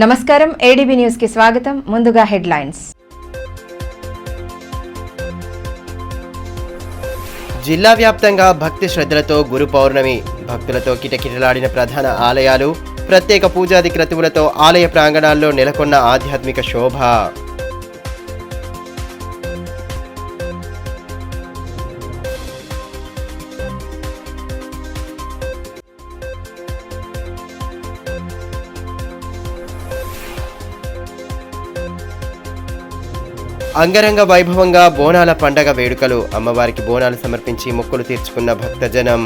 నమస్కారం ADB news కి స్వాగతం. ముందుగా హెడ్లైన్స్. జిల్లా వ్యాప్తంగా భక్తి శ్రద్ధలతో గురు పౌర్ణమి భక్తులతో కిటకిటలాడిన ప్రధాన ఆలయాలు, ప్రత్యేక పూజాది క్రతువులతో ఆలయ ప్రాంగణాల్లో నెలకొన్న ఆధ్యాత్మిక శోభ. అంగరంగ వైభవంగా బోనాల పండగ వేడుకలు. అమ్మవారికి బోనాలు సమర్పించి మొక్కులు తీర్చుకున్న భక్తజనం.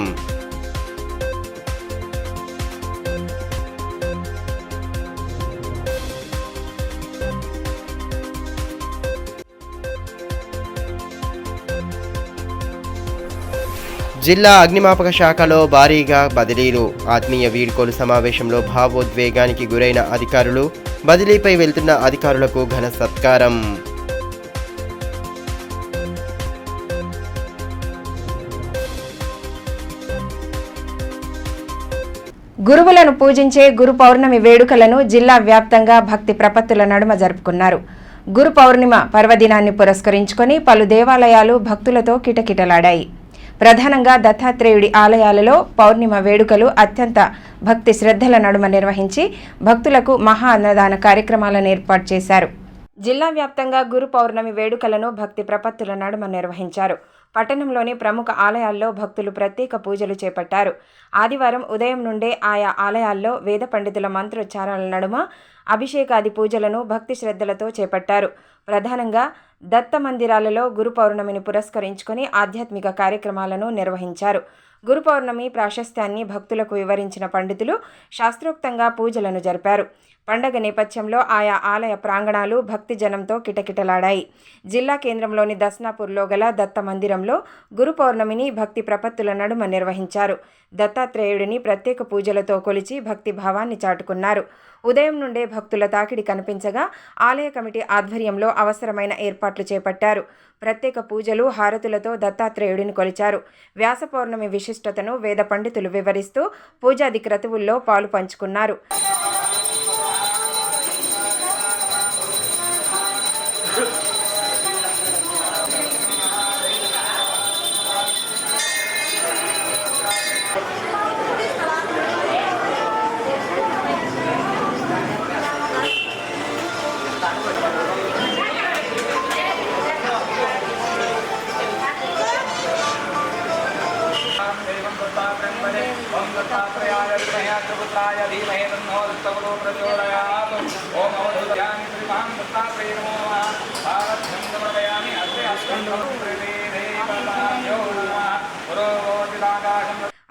జిల్లా అగ్నిమాపక శాఖలో భారీగా బదిలీలు. ఆత్మీయ వీడ్కోలు సమావేశంలో భావోద్వేగానికి గురైన అధికారులు, బదిలీపై వెళ్తున్న అధికారులకు ఘన సత్కారం. గురువులను పూజించే గురు పౌర్ణమి వేడుకలను జిల్లా వ్యాప్తంగా భక్తి ప్రపత్తుల నడుమ జరుపుకున్నారు. గురు పౌర్ణిమ పర్వదినాన్ని పురస్కరించుకొని పలు దేవాలయాలు భక్తులతో కిటకిటలాడాయి. ప్రధానంగా దత్తాత్రేయుడి ఆలయాలలో పౌర్ణిమ వేడుకలు అత్యంత భక్తి శ్రద్ధల నడుమ నిర్వహించి భక్తులకు మహా అన్నదాన కార్యక్రమాలను ఏర్పాటు చేశారు. జిల్లా వ్యాప్తంగా గురు పౌర్ణమి వేడుకలను భక్తి ప్రపత్తుల నడుమ నిర్వహించారు. పట్టణంలోని ప్రముఖ ఆలయాల్లో భక్తులు ప్రత్యేక పూజలు చేపట్టారు. ఆదివారం ఉదయం నుండే ఆయా ఆలయాల్లో వేద పండితుల మంత్రోచ్చారాల నడుమ అభిషేకాది పూజలను భక్తి శ్రద్ధలతో చేపట్టారు. ప్రధానంగా దత్త మందిరాలలో గురు పౌర్ణమిని పురస్కరించుకొని ఆధ్యాత్మిక కార్యక్రమాలను నిర్వహించారు. గురు పౌర్ణమి ప్రాశస్త్యాన్ని భక్తులకు వివరించిన పండితులు శాస్త్రోక్తంగా పూజలను జరిపారు. పండగ నేపథ్యంలో ఆయా ఆలయ ప్రాంగణాలు భక్తి జనంతో కిటకిటలాడాయి. జిల్లా కేంద్రంలోని దస్నాపూర్లో గల దత్త మందిరంలో గురు పౌర్ణమిని భక్తి ప్రపత్తుల నడుమ నిర్వహించారు. దత్తాత్రేయుడిని ప్రత్యేక పూజలతో కొలిచి భక్తి భావాన్ని చాటుకున్నారు. ఉదయం నుండే భక్తుల తాకిడి కనిపించగా ఆలయ కమిటీ ఆధ్వర్యంలో అవసరమైన ఏర్పాట్లు చేపట్టారు. ప్రత్యేక పూజలు, హారతులతో దత్తాత్రేయుడిని కొలిచారు. వ్యాస పౌర్ణమి విశిష్టతను వేద పండితులు వివరిస్తూ పూజాది క్రతువుల్లో పాలు పంచుకున్నారు.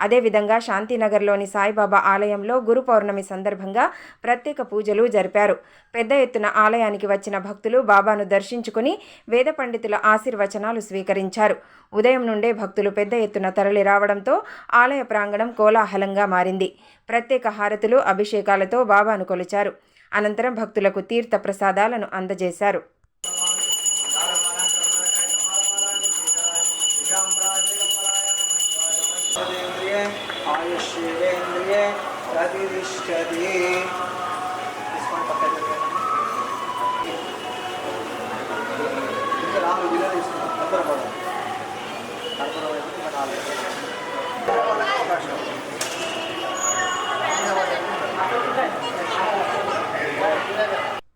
అదేవిధంగా శాంతినగర్లోని సాయిబాబా ఆలయంలో గురు పౌర్ణమి సందర్భంగా ప్రత్యేక పూజలు జరిపారు. పెద్ద ఎత్తున ఆలయానికి వచ్చిన భక్తులు బాబాను దర్శించుకుని వేద పండితుల ఆశీర్వచనాలు స్వీకరించారు. ఉదయం నుండే భక్తులు పెద్ద ఎత్తున తరలి రావడంతో ఆలయ ప్రాంగణం కోలాహలంగా మారింది. ప్రత్యేక హారతులు, అభిషేకాలతో బాబాను కొలిచారు. అనంతరం భక్తులకు తీర్థ ప్రసాదాలను అందజేశారు.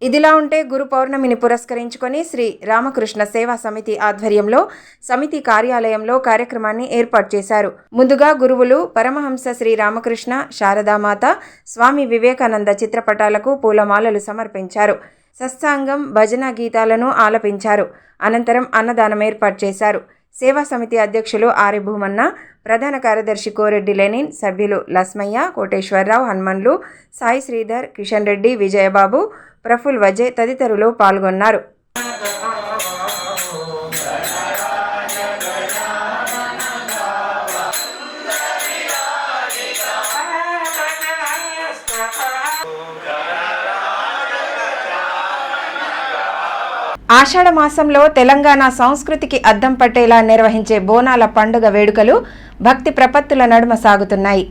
ఇదిలా ఉంటే గురు పౌర్ణమిని పురస్కరించుకొని శ్రీ రామకృష్ణ సేవా సమితి ఆధ్వర్యంలో సమితి కార్యాలయంలో కార్యక్రమాన్ని ఏర్పాటు చేశారు. ముందుగా గురువులు పరమహంస శ్రీ రామకృష్ణ, శారదామాత, స్వామి వివేకానంద చిత్రపటాలకు పూలమాలలు సమర్పించారు. సత్సాంగం, భజన గీతాలను ఆలపించారు. అనంతరం అన్నదానం ఏర్పాటు చేశారు. సేవా సమితి అధ్యక్షులు ఆరి భూమన్న, ప్రధాన కార్యదర్శి కోరెడ్డి లెనిన్, సభ్యులు లస్మయ్య, కోటేశ్వరరావు, హనుమన్లు, సాయి శ్రీధర్, కిషన్ రెడ్డి, విజయబాబు, ప్రఫుల్ వజే తదితరులు పాల్గొన్నారు. ఆషాఢ మాసంలో తెలంగాణ సంస్కృతికి అద్దం పట్టేలా నిర్వహించే బోనాల పండుగ వేడుకలు భక్తి ప్రపత్తుల నడుమ సాగుతున్నాయి.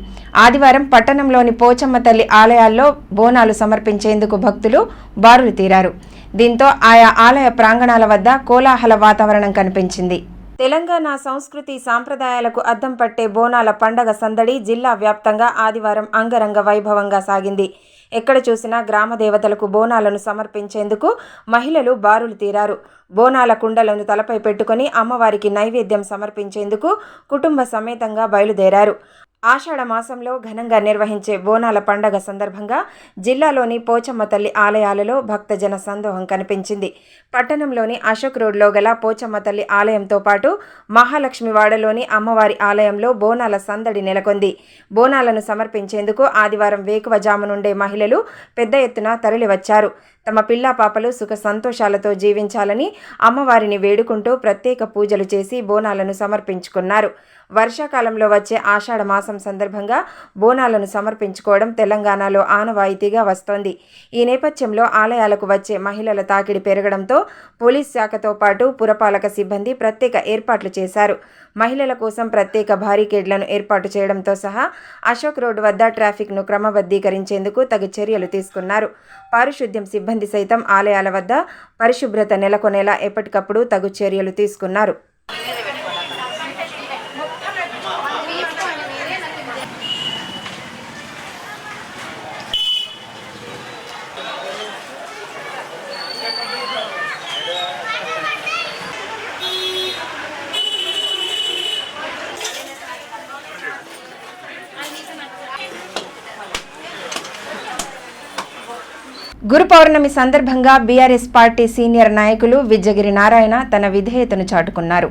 ఆదివారం పట్టణంలోని పోచమ్మ తల్లి ఆలయాల్లో బోనాలు సమర్పించేందుకు భక్తులు బారులు తీరారు. దీంతో ఆయా ఆలయ ప్రాంగణాల వద్ద కోలాహల వాతావరణం కనిపించింది. తెలంగాణ సంస్కృతి సాంప్రదాయాలకు అద్దం పట్టే బోనాల పండగ సందడి జిల్లా వ్యాప్తంగా ఆదివారం అంగరంగ వైభవంగా సాగింది. ఎక్కడ చూసినా గ్రామ దేవతలకు బోనాలను సమర్పించేందుకు మహిళలు బారులు తీరారు. బోనాల కుండలను తలపై పెట్టుకుని అమ్మవారికి నైవేద్యం సమర్పించేందుకు కుటుంబ సమేతంగా బయలుదేరారు. ఆషాఢ మాసంలో ఘనంగా నిర్వహించే బోనాల పండగ సందర్భంగా జిల్లాలోని పోచమ్మ తల్లి ఆలయాలలో భక్తజన సందోహం కనిపించింది. పట్టణంలోని అశోక్ రోడ్లో గల పోచమ్మ తల్లి ఆలయంతో పాటు మహాలక్ష్మివాడలోని అమ్మవారి ఆలయంలో బోనాల సందడి నెలకొంది. బోనాలను సమర్పించేందుకు ఆదివారం వేకువజాము నుండే మహిళలు పెద్ద ఎత్తున తరలివచ్చారు. తమ పిల్లా పాపలు సుఖ సంతోషాలతో జీవించాలని అమ్మవారిని వేడుకుంటూ ప్రత్యేక పూజలు చేసి బోనాలను సమర్పించుకున్నారు. వర్షాకాలంలో వచ్చే ఆషాఢ మాసం సందర్భంగా బోనాలను సమర్పించుకోవడం తెలంగాణలో ఆనవాయితీగా వస్తోంది. ఈ నేపథ్యంలో ఆలయాలకు వచ్చే మహిళల తాకిడి పెరగడంతో పోలీస్ శాఖతో పాటు పురపాలక సిబ్బంది ప్రత్యేక ఏర్పాట్లు చేశారు. మహిళల కోసం ప్రత్యేక బారికేడ్లను ఏర్పాటు చేయడంతో సహా అశోక్ రోడ్డు వద్ద ట్రాఫిక్ను క్రమబద్ధీకరించేందుకు తగు చర్యలు తీసుకున్నారు. పారిశుద్ధ్యం సిబ్బంది సైతం ఆలయాల వద్ద పరిశుభ్రత నెలకొనేలా ఎప్పటికప్పుడు తగు చర్యలు తీసుకున్నారు. గురు పౌర్ణమి సందర్భంగా బీఆర్ఎస్ పార్టీ సీనియర్ నాయకులు విజ్జగిరి నారాయణ తన విధేయతను చాటుకున్నారు.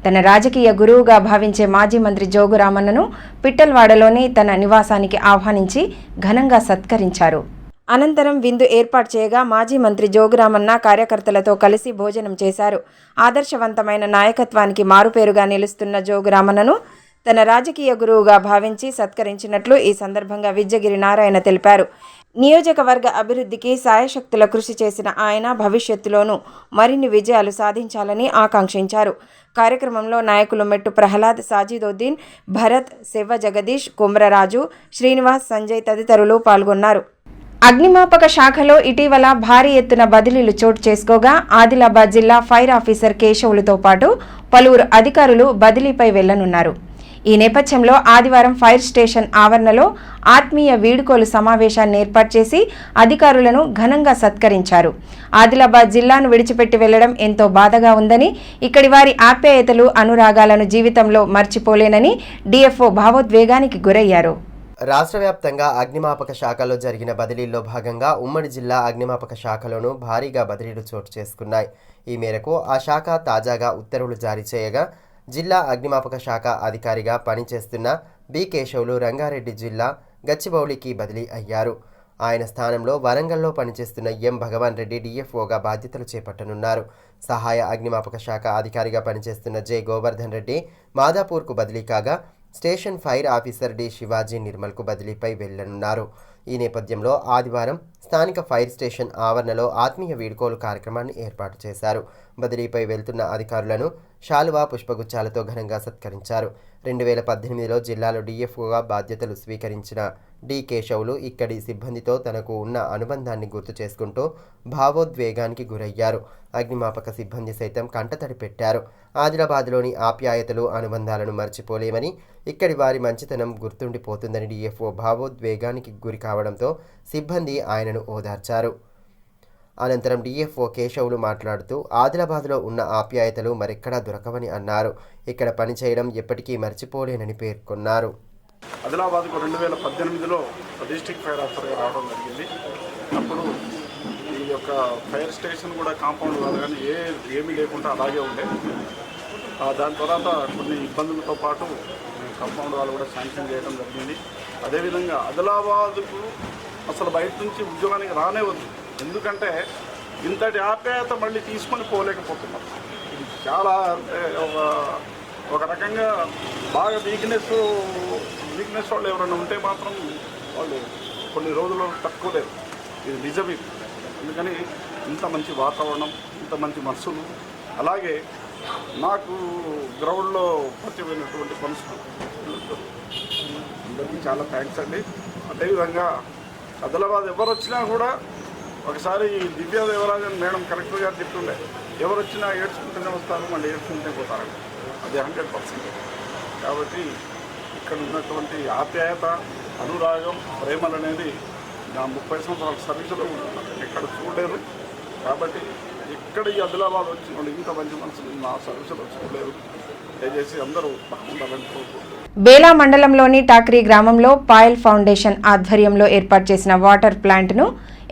తన రాజకీయ గురువుగా భావించే మాజీ మంత్రి జోగు రామన్నను పిట్టల్వాడలోని తన నివాసానికి ఆహ్వానించి ఘనంగా సత్కరించారు. అనంతరం విందు ఏర్పాటు చేయగా మాజీ మంత్రి జోగురామన్న కార్యకర్తలతో కలిసి భోజనం చేశారు. ఆదర్శవంతమైన నాయకత్వానికి మారుపేరుగా నిలుస్తున్న జోగురామన్నను తన రాజకీయ గురువుగా భావించి సత్కరించినట్లు ఈ సందర్భంగా విజ్జగిరి నారాయణ తెలిపారు. నియోజకవర్గ అభివృద్ధికి సాయశక్తుల కృషి చేసిన ఆయన భవిష్యత్తులోనూ మరిన్ని విజయాలు సాధించాలని ఆకాంక్షించారు. కార్యక్రమంలో నాయకులు మెట్టు ప్రహ్లాద్, సాజిదోద్దీన్, భరత్, సెవ్వ జగదీష్, కుమ్రరాజు, శ్రీనివాస్, సంజయ్ తదితరులు పాల్గొన్నారు. అగ్నిమాపక శాఖలో ఇటీవల భారీ ఎత్తున బదిలీలు చోటు చేసుకోగా ఆదిలాబాద్ జిల్లా ఫైర్ ఆఫీసర్ కేశవులతో పాటు పలువురు అధికారులు బదిలీపై వెళ్లనున్నారు. ఈ నేపథ్యంలో ఆదివారం ఫైర్ స్టేషన్ ఆవరణలో ఆత్మీయ వీడ్కోలు సమావేశాన్ని ఏర్పాటు చేసి అధికారులను ఘనంగా సత్కరించారు. ఆదిలాబాద్ జిల్లాను విడిచిపెట్టి వెళ్లడం ఎంతో బాధగా ఉందని, ఇక్కడి వారి ఆప్యాయతలు, అనురాగాలను జీవితంలో మర్చిపోలేనని డీఎఫ్ఓ భావోద్వేగానికి గురయ్యారు. రాష్ట్ర వ్యాప్తంగా అగ్నిమాపక శాఖలో జరిగిన బదిలీల్లో భాగంగా ఉమ్మడి జిల్లా అగ్నిమాపక శాఖలోనూ భారీగా బదిలీలు చోటు చేసుకున్నాయి. ఈ మేరకు ఆ శాఖ తాజాగా ఉత్తర్వులు జారీ చేయగా జిల్లా అగ్నిమాపక శాఖ అధికారిగా పనిచేస్తున్న బి కేశవులు రంగారెడ్డి జిల్లా గచ్చిబౌలికి బదిలీ అయ్యారు. ఆయన స్థానంలో వరంగల్లో పనిచేస్తున్న ఎం భగవాన్ రెడ్డి డిఎఫ్ఓగా బాధ్యతలు చేపట్టనున్నారు. సహాయ అగ్నిమాపక శాఖ అధికారిగా పనిచేస్తున్న జె గోవర్ధన్ రెడ్డి మాదాపూర్కు బదిలీ కాగా station fire officer D Shivaji నిర్మల్కు బదిలీపై వెళ్లనున్నారు. ఈ నేపథ్యంలో ఆదివారం స్థానిక ఫైర్ స్టేషన్ ఆవరణలో ఆత్మీయ వీడ్కోలు కార్యక్రమాన్ని ఏర్పాటు చేశారు. బదిలీపై వెళ్తున్న అధికారులను శాలువా, పుష్పగుచ్చాలతో ఘనంగా సత్కరించారు. 2018లో జిల్లాలో డిఎఫ్ఓగా బాధ్యతలు స్వీకరించిన డి కేశవులు ఇక్కడి సిబ్బందితో తనకు ఉన్న అనుబంధాన్ని గుర్తు చేసుకుంటూ భావోద్వేగానికి గురయ్యారు. అగ్నిమాపక సిబ్బంది సైతం కంటతడి పెట్టారు. ఆదిలాబాద్లోని ఆప్యాయతలు, అనుబంధాలను మర్చిపోలేమని, ఇక్కడి వారి మంచితనం గుర్తుండిపోతుందని డిఎఫ్ఓ భావోద్వేగానికి గురి కావడంతో సిబ్బంది ఆయనను ఓదార్చారు. అనంతరం డిఎఫ్ఓ కేశవులు మాట్లాడుతూ ఆదిలాబాద్లో ఉన్న ఆప్యాయతలు మరెక్కడా దొరకవని అన్నారు. ఇక్కడ పనిచేయడం ఎప్పటికీ మర్చిపోలేనని పేర్కొన్నారు. ఆదిలాబాద్కు 2018లో డిస్ట్రిక్ట్ ఫైర్ ఆఫీసర్గా రావడం జరిగింది. అప్పుడు ఈ యొక్క ఫైర్ స్టేషన్ కూడా కాంపౌండ్ కాదు కానీ ఏమీ లేకుండా అలాగే ఉండే. దాని తర్వాత కొన్ని ఇబ్బందులతో పాటు కాంపౌండ్ వాళ్ళు కూడా శాంక్షన్ చేయడం జరిగింది. అదేవిధంగా ఆదిలాబాద్కు అసలు బయట నుంచి ఉద్యోగానికి రానేవద్దు, ఎందుకంటే ఇంతటి ఆప్యాయత మళ్ళీ తీసుకొని పోలేకపోతున్నారు. ఇది చాలా అంటే ఒక రకంగా బాగా వీక్నెస్ వాళ్ళు ఎవరైనా ఉంటే మాత్రం వాళ్ళు కొన్ని రోజులు తక్కువలేదు. ఇది నిజమే. అందుకని ఇంత మంచి వాతావరణం, ఇంత మంచి మనసులు, అలాగే నాకు గ్రౌండ్లో పరిచయమైనటువంటి మనుషులు అందరికీ చాలా థ్యాంక్స్ అండి. అదేవిధంగా ఆదిలాబాద్ ఎవరు వచ్చినా కూడా ఒకసారి దివ్యా దేవరాజన్ మేడం కలెక్టర్ గారు చెప్తుండే, ఎవరు వచ్చినా ఏడ్చుకుంటూనే వస్తారు, మళ్ళీ ఏడ్చుకుంటూనే పోతారండి. అది 100%. కాబట్టి ఇక్కడ ఉన్నటువంటి ఆప్యాయత, అనురాగం, ప్రేమలు అనేది నా 30 సంవత్సరాల సర్వీసులో ఎక్కడ చూడలేరు. కాబట్టి ఇక్కడ ఈ ఆదిలాబాద్ వచ్చిన వాళ్ళు ఇంత మంచి మనసులు నా సర్వీసులో చూడలేరు. దయచేసి అందరూ బాగుండాలని కోరుకుంటున్నాను. బేలా మండలంలోని టాక్రీ గ్రామంలో పాయల్ ఫౌండేషన్ ఆధ్వర్యంలో ఏర్పాటు చేసిన వాటర్ ప్లాంట్ను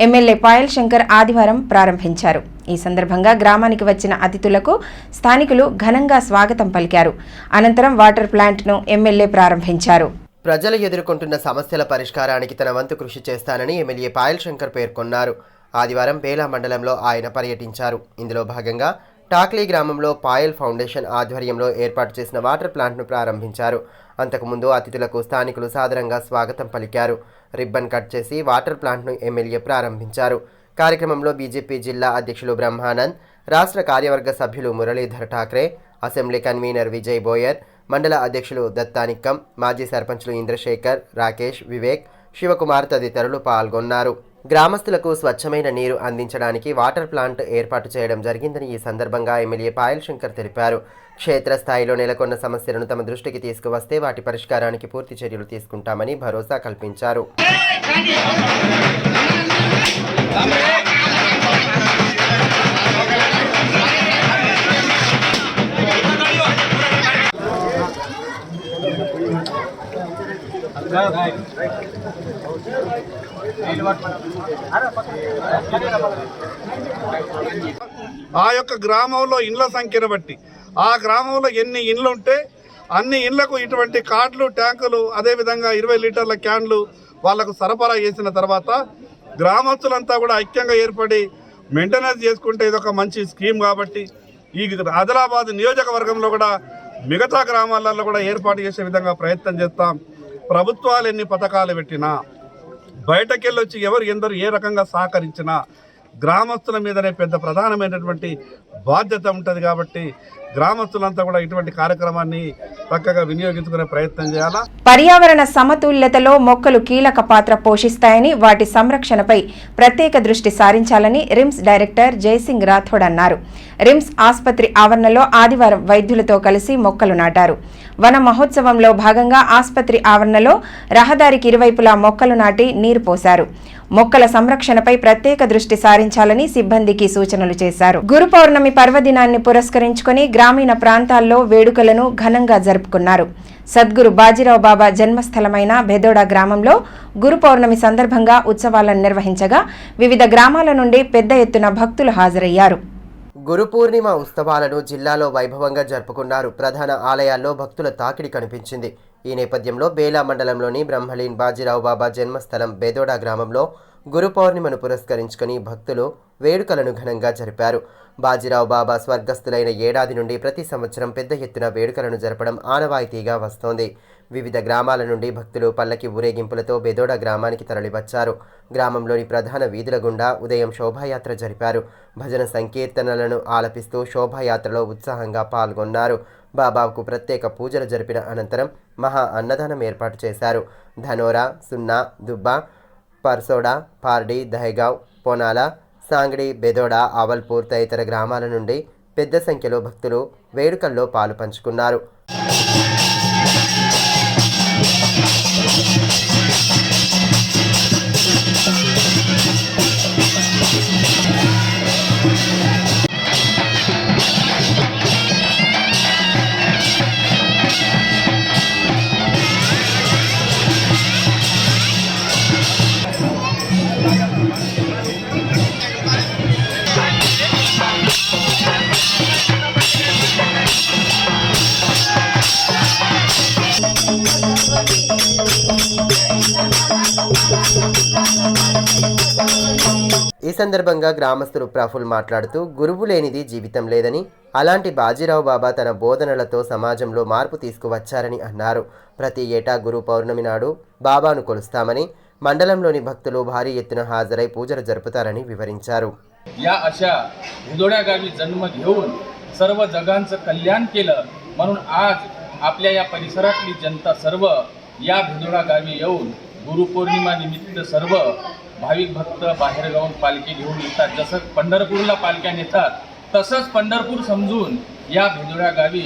ఎమ్మెల్యే పాయల్ శంకర్ ఆదివారం ప్రారంభించారు. ఈ సందర్భంగా గ్రామానికి వచ్చిన అతిథులకు స్థానికులు ఘనంగా స్వాగతం పలికారు. అనంతరం వాటర్ ప్లాంట్ను ఎమ్మెల్యే ప్రారంభించారు. ప్రజలు ఎదుర్కొంటున్న సమస్యల పరిష్కారానికి తన వంతు కృషి చేస్తానని ఎమ్మెల్యే పాయల్ శంకర్ పేర్కొన్నారు. ఆదివారం బేలా మండలంలో ఆయన పర్యటించారు. ఇందులో భాగంగా టాక్లీ గ్రామంలో పాయల్ ఫౌండేషన్ ఆధ్వర్యంలో ఏర్పాటు చేసిన వాటర్ ప్లాంట్ను ప్రారంభించారు. అంతకుముందు అతిథులకు స్థానికులు సాదరంగా స్వాగతం పలికారు. రిబ్బన్ కట్ చేసి వాటర్ ప్లాంట్ను ఎమ్మెల్యే ప్రారంభించారు. కార్యక్రమంలో బీజేపీ జిల్లా అధ్యక్షులు బ్రహ్మానంద్, రాష్ట్ర కార్యవర్గ సభ్యులు Muralidhar Thackeray, assembly convener Vijay Boer, మండల అధ్యక్షులు దత్తానిక్కం, మాజీ సర్పంచ్లు ఇంద్రశేఖర్, రాకేష్, వివేక్, శివకుమార్ తదితరులు పాల్గొన్నారు. గ్రామస్తులకు స్వచ్ఛమైన నీరు అందించడానికి వాటర్ ప్లాంట్ ఏర్పాటు చేయడం జరిగిందని ఈ సందర్భంగా ఎమ్మెల్యే పాయల్ శంకర్ తెలిపారు. క్షేత్రస్థాయిలో నెలకొన్న సమస్యలను తమ దృష్టికి తీసుకువస్తే వాటి పరిష్కారానికి పూర్తి చర్యలు తీసుకుంటామని భరోసా కల్పించారు. ఆ యొక్క గ్రామంలో ఇండ్ల సంఖ్యను బట్టి ఆ గ్రామంలో ఎన్ని ఇండ్లు ఉంటే అన్ని ఇండ్లకు ఇటువంటి కార్డులు, ట్యాంకులు, అదేవిధంగా 20 లీటర్ల క్యాన్లు వాళ్లకు సరఫరా చేసిన తర్వాత గ్రామస్తులంతా కూడా ఐక్యంగా ఏర్పడి మెయింటెనెన్స్ చేసుకుంటే ఇదొక మంచి స్కీమ్. కాబట్టి ఈ ఆదిలాబాద్ నియోజకవర్గంలో కూడా మిగతా గ్రామాలలో కూడా ఏర్పాటు చేసే విధంగా ప్రయత్నం చేస్తాం. ప్రభుత్వాలు ఎన్ని పథకాలు పెట్టినా, బయటకెళ్ళొచ్చి ఎందరు ఏ రకంగా సహకరించినా గ్రామస్తుల మీదనే పెద్ద ప్రధానమైనటువంటి బాధ్యత ఉంటుంది. కాబట్టి గ్రామస్తులంతా కూడా ఇటువంటి కార్యక్రమాన్ని చక్కగా వినియోగించుకునే ప్రయత్నం చేయాలా. పర్యావరణ సమతుల్యతలో మొక్కలు కీలక పాత్ర పోషిస్తాయని, వాటి సంరక్షణపై ప్రత్యేక దృష్టి సారించాలని రిమ్స్ డైరెక్టర్ జయసింగ్ రాథోడ్ అన్నారు. రిమ్స్ ఆసుపత్రి ఆవరణలో ఆదివారం వైద్యులతో కలిసి మొక్కలు నాటారు. వన మహోత్సవంలో భాగంగా ఆసుపత్రి ఆవరణలో రహదారికి ఇరువైపులా మొక్కలు నాటి నీరు పోశారు. మొక్కల సంరక్షణపై ప్రత్యేక దృష్టి సారించాలని సిబ్బందికి సూచనలు చేశారు. గురు పౌర్ణమి పర్వదినాన్ని పురస్కరించుకుని గ్రామీణ ప్రాంతాల్లో వేడుకలను ఘనంగా జరుపుకున్నారు. సద్గురు బాజీరావు బాబా జన్మస్థలమైన బెదోడా గ్రామంలో గురు పౌర్ణమి సందర్భంగా ఉత్సవాలను నిర్వహించగా వివిధ గ్రామాల నుండి పెద్ద ఎత్తున భక్తులు హాజరయ్యారు. గురు పూర్ణిమ ఉత్సవాలను జిల్లాలో వైభవంగా జరుపుకున్నారు. ప్రధాన ఆలయాల్లో భక్తుల తాకిడి కనిపించింది. ఈ నేపథ్యంలో బేలా మండలంలోని బ్రహ్మలీన్ బాజీరావు బాబా జన్మస్థలం బెదోడా గ్రామంలో గురు పౌర్ణిమను పురస్కరించుకుని భక్తులు వేడుకలను ఘనంగా జరిపారు. బాజీరావు బాబా స్వర్గస్థులైన ఏడాది నుండి ప్రతి సంవత్సరం పెద్ద ఎత్తున వేడుకలను జరపడం ఆనవాయితీగా వస్తోంది. వివిధ గ్రామాల నుండి భక్తులు పల్లకి ఊరేగింపులతో బెదోడా గ్రామానికి తరలివచ్చారు. గ్రామంలోని ప్రధాన వీధుల గుండా ఉదయం శోభాయాత్ర జరిపారు. భజన సంకీర్తనలను ఆలపిస్తూ శోభాయాత్రలో ఉత్సాహంగా పాల్గొన్నారు. బాబాకు ప్రత్యేక పూజలు జరిపిన అనంతరం మహా అన్నదానం ఏర్పాటు చేశారు. ధనోరా, సున్నా, దుబ్బా, పర్సోడా, పార్డి, దహేగావ్, పొనాల, సాంగడి, బెదోడా, ఆవల్పూర్ తదితర గ్రామాల నుండి పెద్ద సంఖ్యలో భక్తులు వేడుకల్లో పాలు పంచుకున్నారు. ఈ సందర్భంగా గ్రామస్తులు ప్రఫుల్ మాట్లాడుతూ గురువు లేనిది జీవితం లేదని, అలాంటి బాజీరావు బాబా తన బోధనలతో సమాజంలో మార్పు తీసుకువచ్చారని అన్నారు. ప్రతి ఏటా గురు పౌర్ణమి నాడు బాబాను కొలుస్తామని, మండలంలోని భక్తులు భారీ ఎత్తున హాజరై పూజలు జరుపుతారని వివరించారు. या अशा भुदोड्या गावी जन्म घेऊन सर्व जगांचं कल्याण केलं. म्हणून आज आपल्या या परिसरातली जनता सर्व या भेदोडा गावी येऊन गुरुपौर्णिमा निमित्त सर्व भाविक भक्त बाहेरगावून पालखी घेऊन येतात. जसं पंढरपूरला पालख्या नेतात तसंच पंढरपूर समजून या भेदोडा गावी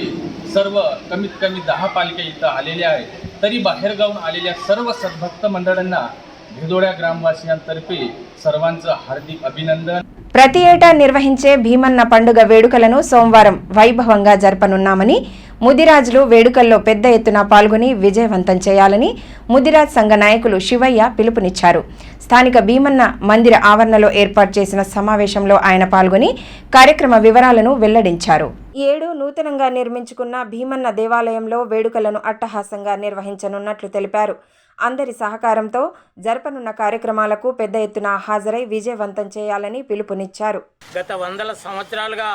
सर्व कमीत कमी 10 पालख्या इथं आलेल्या आहेत. तरी बाहेरगावून आलेल्या सर्व सद्भक्त मंडळांना भेदोड्या గ్రామవాసిयांतर्फे सर्वांचं हार्दिक అభినందन. ప్రతి ఏటా నిర్వహించే భీమన్న పండుగ వేడుకలను సోమవారం వైభవంగా జరపనున్నామని ముదిరాజులు వేడుకల్లో పెద్ద ఎత్తున పాల్గొని విజయవంతం చేయాలని ముదిరాజ్ సంఘ నాయకులు శివయ్య పిలుపునిచ్చారు. స్థానిక భీమన్న మందిర ఆవరణలో ఏర్పాటు చేసిన సమావేశంలో ఆయన పాల్గొని కార్యక్రమ వివరాలను వెల్లడించారు. ఈ ఏడు నూతనంగా నిర్మించుకున్న భీమన్న దేవాలయంలో వేడుకలను అట్టహాసంగా నిర్వహించనున్నట్లు తెలిపారు. అందరి సహకారంతో జరపనున్న కార్యక్రమాలకు పెద్ద ఎత్తున హాజరై విజయవంతం చేయాలని పిలుపునిచ్చారు. గత వందల సంవత్సరాలుగా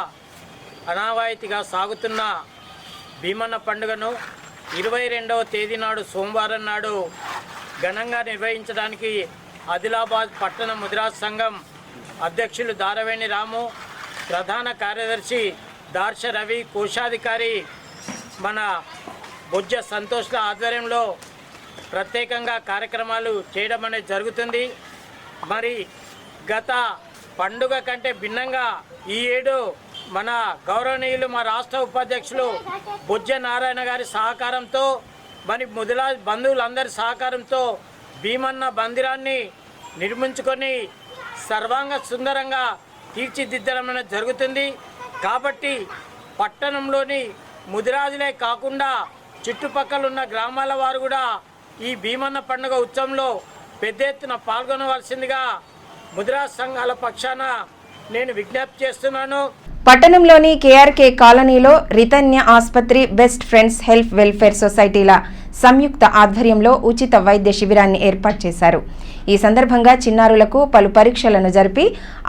అనావాయితీగా సాగుతున్న భీమన్న పండుగను 22వ తేదీ నాడు సోమవారం నాడు ఘనంగా నిర్వహించడానికి ఆదిలాబాద్ పట్టణ ముదిరాజ్ సంఘం అధ్యక్షులు దారవేణి రాము, ప్రధాన కార్యదర్శి దార్శ రవి, కోశాధికారి మన బొజ్జ సంతోష్ల ఆధ్వర్యంలో ప్రత్యేకంగా కార్యక్రమాలు చేయడం అనేది జరుగుతుంది. మరి గత పండుగ కంటే భిన్నంగా ఈ ఏడు మన గౌరవనీయులు మా రాష్ట్ర ఉపాధ్యక్షులు బొజ్జ నారాయణ గారి సహకారంతో మరి ముదిరాజ్ బంధువులందరి సహకారంతో భీమన్న మందిరాన్ని నిర్మించుకొని సర్వాంగ సుందరంగా తీర్చిదిద్దడం అనేది జరుగుతుంది. కాబట్టి పట్టణంలోని ముదిరాజులే కాకుండా చుట్టుపక్కల ఉన్న గ్రామాల వారు కూడా ఈ భీమన్న పండుగ ఉత్సవంలో పెద్ద ఎత్తున పాల్గొనవలసిందిగా ముదిరాజ్ సంఘాల పక్షాన నేను విజ్ఞప్తి చేస్తున్నాను. పట్టణంలోని కేఆర్కే కాలనీలో రితన్య ఆసుపత్రి, బెస్ట్ ఫ్రెండ్స్ హెల్త్ వెల్ఫేర్ సొసైటీల సంయుక్త ఆధ్వర్యంలో ఉచిత వైద్య శిబిరాన్ని ఏర్పాటు చేశారు. ఈ సందర్భంగా చిన్నారులకు పలు పరీక్షలను జరిపి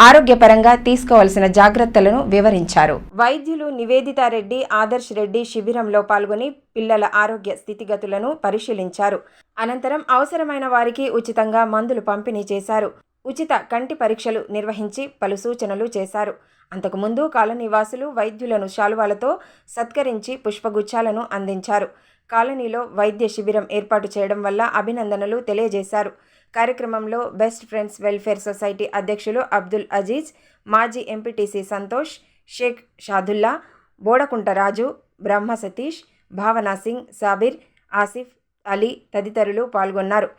ఆరోగ్యపరంగా తీసుకోవాల్సిన జాగ్రత్తలను వివరించారు. వైద్యులు నివేదితారెడ్డి, ఆదర్శ్ రెడ్డి శిబిరంలో పాల్గొని పిల్లల ఆరోగ్య స్థితిగతులను పరిశీలించారు. అనంతరం అవసరమైన వారికి ఉచితంగా మందులు పంపిణీ చేశారు. ఉచిత కంటి పరీక్షలు నిర్వహించి పలు సూచనలు చేశారు. అంతకుముందు కాలనీవాసులు వైద్యులను శాలువాలతో సత్కరించి పుష్పగుచ్చాలను అందించారు. కాలనీలో వైద్య శిబిరం ఏర్పాటు చేయడం వల్ల అభినందనలు తెలియజేశారు. కార్యక్రమంలో బెస్ట్ ఫ్రెండ్స్ వెల్ఫేర్ సొసైటీ అధ్యక్షులు అబ్దుల్ అజీజ్, మాజీ ఎంపీటీసీ సంతోష్, షేక్ షాదుల్లా, బోడకుంట రాజు, బ్రహ్మ సతీష్, భావనా సింగ్, సాబిర్, ఆసిఫ్ అలీ తదితరులు పాల్గొన్నారు.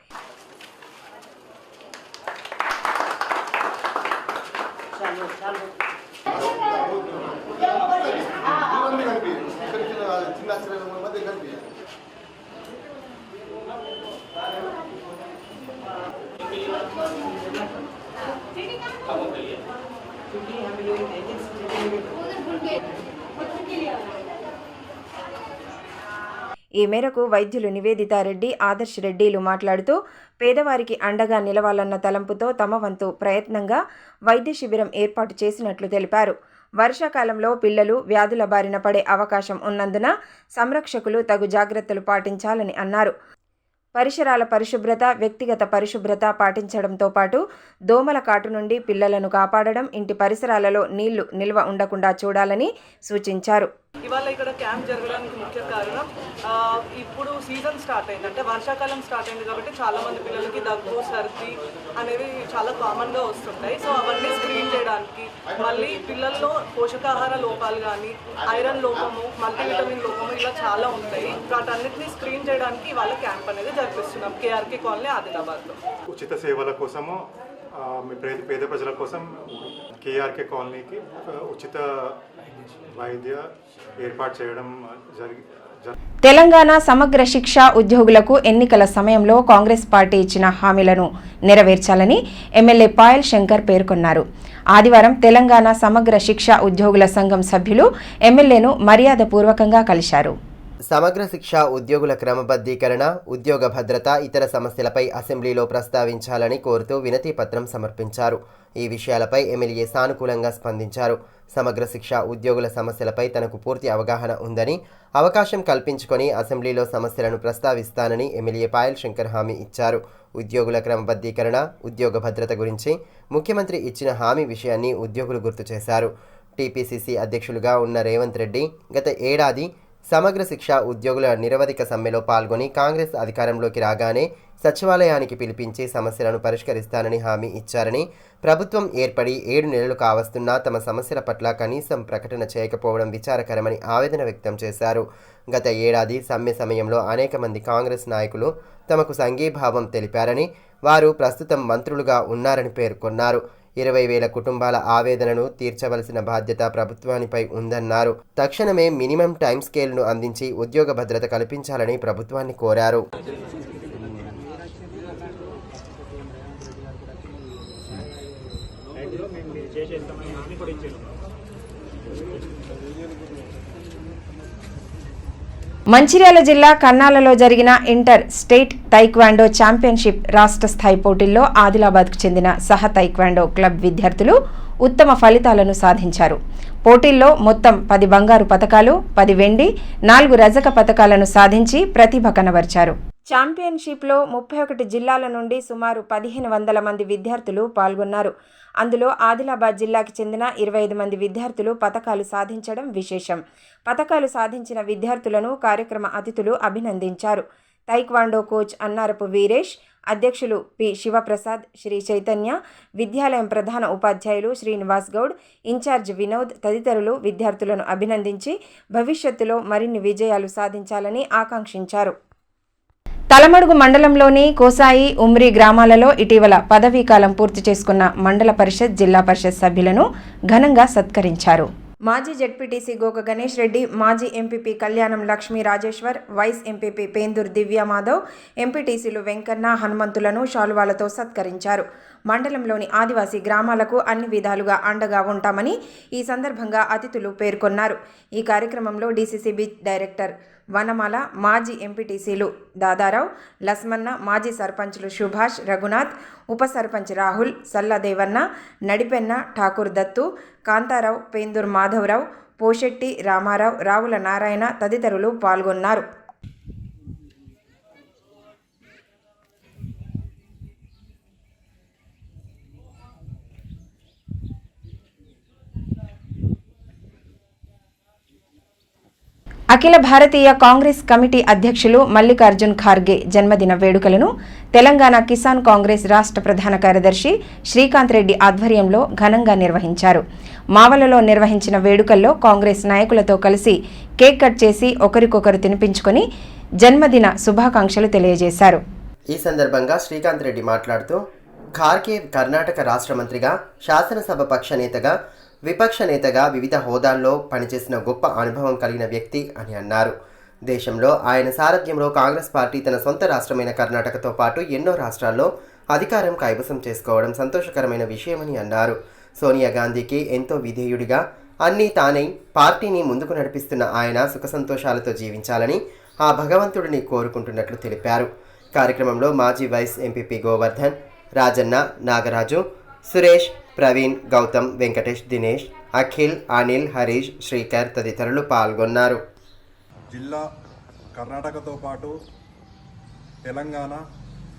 ఈ మేరకు వైద్యులు నివేదితారెడ్డి, ఆదర్శ్ రెడ్డిలు మాట్లాడుతూ పేదవారికి అండగా నిలవాలన్న తలంపుతో తమ వంతు ప్రయత్నంగా వైద్య శిబిరం ఏర్పాటు చేసినట్లు తెలిపారు. వర్షాకాలంలో పిల్లలు వ్యాధుల బారిన పడే అవకాశం ఉన్నందున సంరక్షకులు తగు జాగ్రత్తలు పాటించాలని అన్నారు. పరిసరాల పరిశుభ్రత, వ్యక్తిగత పరిశుభ్రత పాటించడంతో పాటు దోమల కాటు నుండి పిల్లలను కాపాడడం, ఇంటి పరిసరాలలో నీళ్లు నిల్వ ఉండకుండా చూడాలని సూచించారు. ఇవాళ ఇక్కడ క్యాంప్ జరగడానికి ముఖ్య కారణం ఇప్పుడు సీజన్ స్టార్ట్ అయింది, అంటే వర్షాకాలం స్టార్ట్ అయింది కాబట్టి చాలా మంది పిల్లలకి దగ్గు, సర్ది అనేవి చాలా కామన్గా వస్తుంటాయి. సో అవన్నీ స్క్రీన్ చేయడానికి, మళ్ళీ పిల్లల్లో పోషకాహార లోపాలు కానీ, ఐరన్ లోపము, మల్టీవిటమిన్ లోపము ఇలా చాలా ఉంటాయి. వాటన్నిటిని స్క్రీన్ చేయడానికి ఇవాళ క్యాంప్ అనేది జరిపిస్తున్నాం కేఆర్కే కాలనీ ఆదిలాబాద్లో. ఉచిత సేవల కోసము పేద ప్రజల కోసం కేఆర్కే కాలనీకి ఉచిత వైద్య ఏర్పాటు చేయడం జరిగింది. తెలంగాణ సమగ్ర శిక్ష ఉద్యోగులకు ఎన్నికల సమయంలో కాంగ్రెస్ పార్టీ ఇచ్చిన హామీలను నెరవేర్చాలని ఎమ్మెల్యే పాయల్ శంకర్ పేర్కొన్నారు. ఆదివారం తెలంగాణ సమగ్ర శిక్ష ఉద్యోగుల సంఘం సభ్యులు ఎమ్మెల్యేను మర్యాదపూర్వకంగా కలిశారు. సమగ్ర శిక్ష ఉద్యోగుల క్రమబద్ధీకరణ, ఉద్యోగ భద్రత, ఇతర సమస్యలపై అసెంబ్లీలో ప్రస్తావించాలని కోరుతూ వినతి పత్రం సమర్పించారు. ఈ విషయాలపై ఎమ్మెల్యే సానుకూలంగా స్పందించారు. సమగ్ర శిక్ష ఉద్యోగుల సమస్యలపై తనకు పూర్తి అవగాహన ఉందని, అవకాశం కల్పించుకొని అసెంబ్లీలో సమస్యలను ప్రస్తావిస్తానని ఎమ్మెల్యే పాయల్ శంకర్ హామీ ఇచ్చారు. ఉద్యోగుల క్రమబద్ధీకరణ, ఉద్యోగ భద్రత గురించి ముఖ్యమంత్రి ఇచ్చిన హామీ విషయాన్ని ఉద్యోగులు గుర్తు చేశారు. టీపీసీసీ అధ్యక్షులుగా ఉన్న రేవంత్ రెడ్డి గత ఏడాది సమగ్ర శిక్ష ఉద్యోగుల నిరవధిక సమ్మెలో పాల్గొని కాంగ్రెస్ అధికారంలోకి రాగానే సచివాలయానికి పిలిపించి సమస్యలను పరిష్కరిస్తానని హామీ ఇచ్చారని, ప్రభుత్వం ఏర్పడి 7 నెలలు కావస్తున్నా తమ సమస్యల పట్ల కనీసం ప్రకటన చేయకపోవడం విచారకరమని ఆవేదన వ్యక్తం చేశారు. గత ఏడాది సమ్మె సమయంలో అనేక మంది కాంగ్రెస్ నాయకులు తమకు సంఘీభావం తెలిపారని, వారు ప్రస్తుతం మంత్రులుగా ఉన్నారని పేర్కొన్నారు. 20,000 కుటుంబాల ఆవేదనను తీర్చవలసిన బాధ్యత ప్రభుత్వానిపై ఉందన్నారు. తక్షణమే మినిమం టైం స్కేల్ను అందించి ఉద్యోగ భద్రత కల్పించాలని ప్రభుత్వాన్ని కోరారు. మంచిర్యాల జిల్లా కన్నాలలో జరిగిన ఇంటర్ స్టేట్ తైక్వాండో ఛాంపియన్షిప్ రాష్ట్ర స్థాయి పోటీల్లో ఆదిలాబాద్కు చెందిన సహ తైక్వాండో క్లబ్ విద్యార్థులు ఉత్తమ ఫలితాలను సాధించారు. పోటీల్లో మొత్తం 10 బంగారు పతకాలు, 10 వెండి, 4 రజక పతకాలను సాధించి ప్రతిభ కనబర్చారు. ఛాంపియన్షిప్లో 31 జిల్లాల నుండి సుమారు 1,500 మంది విద్యార్థులు పాల్గొన్నారు. అందులో ఆదిలాబాద్ జిల్లాకి చెందిన 25 మంది విద్యార్థులు పతకాలు సాధించడం విశేషం. పతకాలు సాధించిన విద్యార్థులను కార్యక్రమ అతిథులు అభినందించారు. తైక్వాండో కోచ్ అన్నారపు వీరేష్, అధ్యక్షులు పి శివప్రసాద్, శ్రీ చైతన్య, విద్యాలయం ప్రధాన ఉపాధ్యాయులు శ్రీనివాస్ గౌడ్, ఇన్ఛార్జ్ వినోద్ తదితరులు విద్యార్థులను అభినందించి భవిష్యత్తులో మరిన్ని విజయాలు సాధించాలని ఆకాంక్షించారు. తలమడుగు మండలంలోని కోసాయి, ఉమ్రి గ్రామాలలో ఇటీవల పదవీకాలం పూర్తి చేసుకున్న మండల పరిషత్, జిల్లా పరిషత్ సభ్యులను ఘనంగా సత్కరించారు. మాజీ జెడ్పీటీసీ గోక గణేష్ రెడ్డి, మాజీ ఎంపీపీ కళ్యాణం లక్ష్మీ రాజేశ్వర్, వైస్ ఎంపీపీ పేందూర్ దివ్యామాధవ్, ఎంపీటీసీలు వెంకన్న, హనుమంతులను శాలువాలతో సత్కరించారు. మండలంలోని ఆదివాసీ గ్రామాలకు అన్ని విధాలుగా అండగా ఉంటామని ఈ సందర్భంగా అతిథులు పేర్కొన్నారు. ఈ కార్యక్రమంలో డీసీసీబీ డైరెక్టర్ వనమాల, మాజీ ఎంపీటీసీలు దాదారావు, లస్మన్న, మాజీ సర్పంచ్లు సుభాష్, రఘునాథ్, ఉప సర్పంచ్ రాహుల్, సల్లదేవన్న, నడిపెన్న, ఠాకూర్ దత్తు, కాంతారావు, పేందూర్ మాధవరావు, పోషెట్టి రామారావు, రావుల నారాయణ తదితరులు పాల్గొన్నారు. అఖిల భారతీయ కాంగ్రెస్ కమిటీ అధ్యక్షులు మల్లికార్జున్ ఖార్గే జన్మదిన వేడుకలను తెలంగాణ కిసాన్ కాంగ్రెస్ రాష్ట్ర ప్రధాన కార్యదర్శి శ్రీకాంత్ రెడ్డి ఆధ్వర్యంలో ఘనంగా నిర్వహించారు. మావలలో నిర్వహించిన వేడుకల్లో కాంగ్రెస్ నాయకులతో కలిసి కేక్ కట్ చేసి ఒకరికొకరు తినిపించుకొని జన్మదిన శుభాకాంక్షలు తెలియజేశారు. ఈ సందర్భంగా శ్రీకాంత్ రెడ్డి మాట్లాడుతూ, ఖార్గే కర్ణాటక రాష్ట్ర మంత్రిగా, శాసనసభ పక్ష నేతగా, విపక్ష నేతగా వివిధ హోదాల్లో పనిచేసిన గొప్ప అనుభవం కలిగిన వ్యక్తి అని అన్నారు. దేశంలో ఆయన సారథ్యంలో కాంగ్రెస్ పార్టీ తన సొంత రాష్ట్రమైన కర్ణాటకతో పాటు ఎన్నో రాష్ట్రాల్లో అధికారం కైవసం చేసుకోవడం సంతోషకరమైన విషయమని అన్నారు. సోనియా గాంధీకి ఎంతో విధేయుడిగా అన్నీ తానై పార్టీని ముందుకు నడిపిస్తున్న ఆయన సుఖ సంతోషాలతో జీవించాలని ఆ భగవంతుడిని కోరుకుంటున్నట్లు తెలిపారు. కార్యక్రమంలో మాజీ వైస్ ఎంపీపీ గోవర్ధన్, రాజన్న, నాగరాజు, సురేష్, ప్రవీణ్, గౌతమ్, వెంకటేష్, దినేష్, అఖిల్, అనిల్, హరీష్, శ్రీకర్ తదితరులు పాల్గొన్నారు. జిల్లా కర్ణాటకతో పాటు తెలంగాణ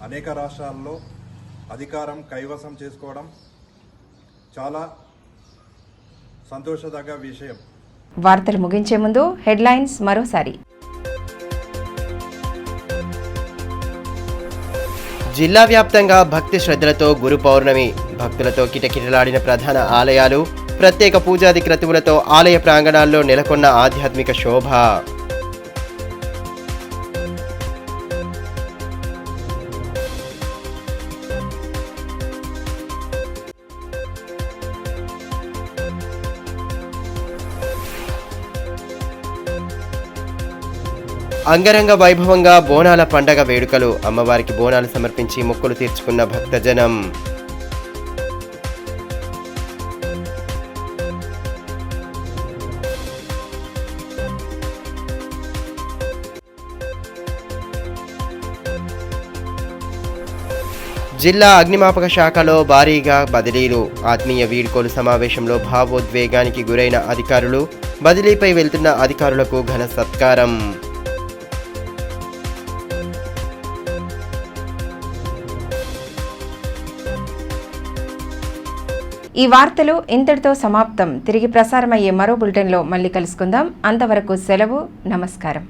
అనేక రాష్ట్రాల్లో అధికారం కైవసం చేసుకోవడం చాలా సంతోషదగ్గ విషయం. వార్తలు ముగించే ముందు హెడ్లైన్స్ మరోసారి. జిల్లా వ్యాప్తంగా భక్తి శ్రద్ధలతో గురు పౌర్ణమి, భక్తులతో కిటకిటలాడిన ప్రధాన ఆలయాలు, ప్రత్యేక పూజాది క్రతువులతో ఆలయ ప్రాంగణాల్లో నెలకొన్న ఆధ్యాత్మిక శోభ. అంగరంగ వైభవంగా బోనాల పండగ వేడుకలు, అమ్మవారికి బోనాలు సమర్పించి మొక్కులు తీర్చుకున్న భక్తజనం. జిల్లా అగ్నిమాపక శాఖలో భారీగా బదిలీలు, ఆత్మీయ వీడ్కోలు సమావేశంలో భావోద్వేగానికి గురైన అధికారులు, బదిలీపై వెళ్తున్న అధికారులకు ఘన సత్కారం. ఈ వార్తలు ఇంతటితో సమాప్తం. తిరిగి ప్రసారమయ్యే మరో బులెటిన్లో మళ్ళీ కలుసుకుందాం. అంతవరకు సెలవు. నమస్కారం.